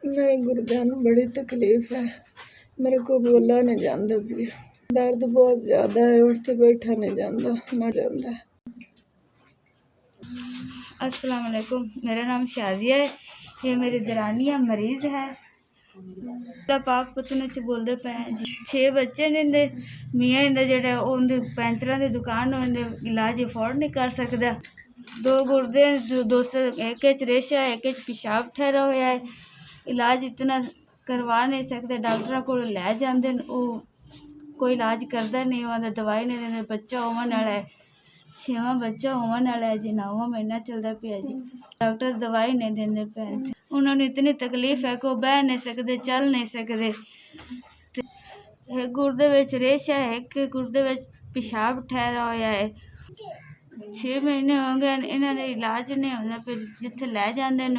मेरे गुर्दे में बड़ी तकलीफ है, मेरे को बोला नहीं जाता भी, दर्द बहुत ज़्यादा है, उठते बैठा नहीं जाता ना जाता। अस्सलाम वालेकुम, मेरा नाम शाजिया है। ये मेरी दरानिया मरीज़ है। पाक पतने च बोलते पे जी। 6 बच्चे ने इंदे मियाँ इंदा जेह्ड़ा उंदे पैंचरां दी दुकान उंदे इलाज अफोर्ड नहीं कर सकदा। 2 गुर्दे एक च रेशा है, एक च पेशाब ठहरा होया है। इलाज इतना करवा नहीं सकते, डॉक्टरां कोल लै जांदे न, ओह् कोई इलाज करदा नहीं, ओह् दवाई नहीं दिंदे। बच्चा होवन वाला है, 6वां बच्चा होवन वाला है जी, 9वां महीना चलदा पिया जी। डॉक्टर दवाई नहीं देंदे पे, उन्होंने इतनी तकलीफ है कि वो बह नहीं सकते, चल नहीं सकते। एक गुर्दे विच रेशा है, एक गुर्दे विच पेशाब ठहरा होया है। 6 महीने हो गए इन्हां दा इलाज नहीं होंदा, फिर जिथे लै जांदे न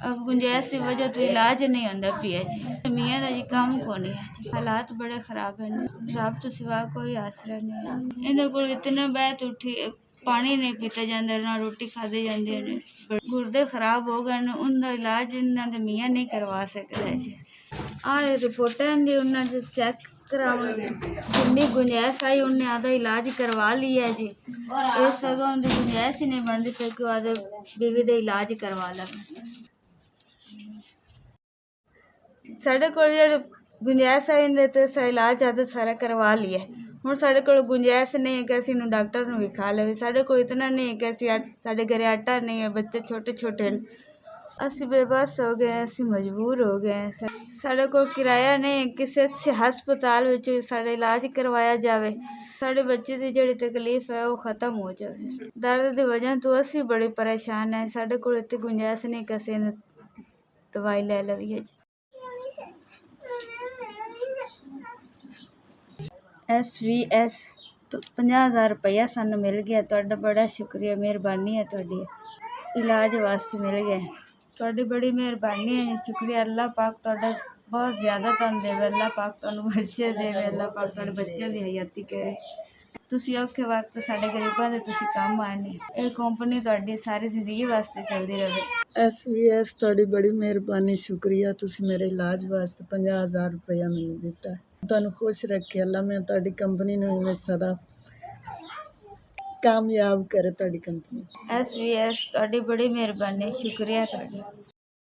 अब गुंजाइश की वजह तो इलाज नहीं होंदा पिया जी। मियाँ दा जी कम कोनी है जी, हालात बड़े खराब हैं, रब तो सिवा कोई आसरा नहीं है। इन्हां कोल इतना बैत उठी पानी नहीं पीता जाता, ना रोटी खाधी जाती है। गुर्दे खराब हो गए न, उनका इलाज इन्हां दे मियाँ नहीं करवा सकते जी। रिपोर्टां जी उन्होंने चेक करावन जिन्नी गुंजाइश आई उन्हें आधा इलाज करवा लिया जी। इस सगों उनकी गुंजाइश ही नहीं बनती फिर कि आधे बीवी का इलाज करवा लैन। साढ़े कोल जेह्ड़ी गुंजाइश आई इंदे ते इलाज आधा सारा करवा लिया। हुण साढ़े कोल गुंजाइश नहीं है कि असीं इन्हूं डॉक्टर नूं विखा लईए। साढ़े कोल इतना नहीं है कि असीं साढ़े घरे आटा नहीं है, बच्चे छोटे छोटे न, असीं बेबस हो गए, असीं मजबूर हो गए हैं। साढ़े कोल किराया नहीं है किसी अच्छे हस्पताल विच साढ़ा इलाज करवाया जावे, साढ़े बच्चे की जिहड़ी तकलीफ है वो ख़त्म हो जाए। दर्द की वजह तो असीं बड़े परेशान हैं, साढ़े कोल इत्थे गुंजाइश नहीं कि असीं दवाई लै लवीए जी। SVS तो 50,000 रुपया सानू मिल गया, तुहाडा बड़ा शुक्रिया, मेहरबानी है तुहाडी, इलाज वास्ते मिल गया, तुहाडी बड़ी मेहरबानी है, शुक्रिया। अल्लाह पाक तुहाडा बहुत ज़्यादा तुहानू देवे, अल्लाह पाक तुहानू बच्चे देवे, अल्लाह पाक तुहाडे बच्चों की हयाती करे। तुसीं औखे वक्त साडे गरीबां दे तुसीं काम आने, ये कंपनी तुहाडी सारी जिंदगी वास्ते चलदी रहे। SVS तुहाडी बड़ी मेहरबानी, शुक्रिया, तुसीं मेरे इलाज वास्ते 50,000 रुपया मैनूं दिता है। तुहानू खुश रखे अल्लाह, मैं तुहाडी कंपनी नूं इवें सदा कामयाब करे तुहाडी कंपनी। SVS तुहाडी बड़ी मेहरबानी, शुक्रिया तुहाडा।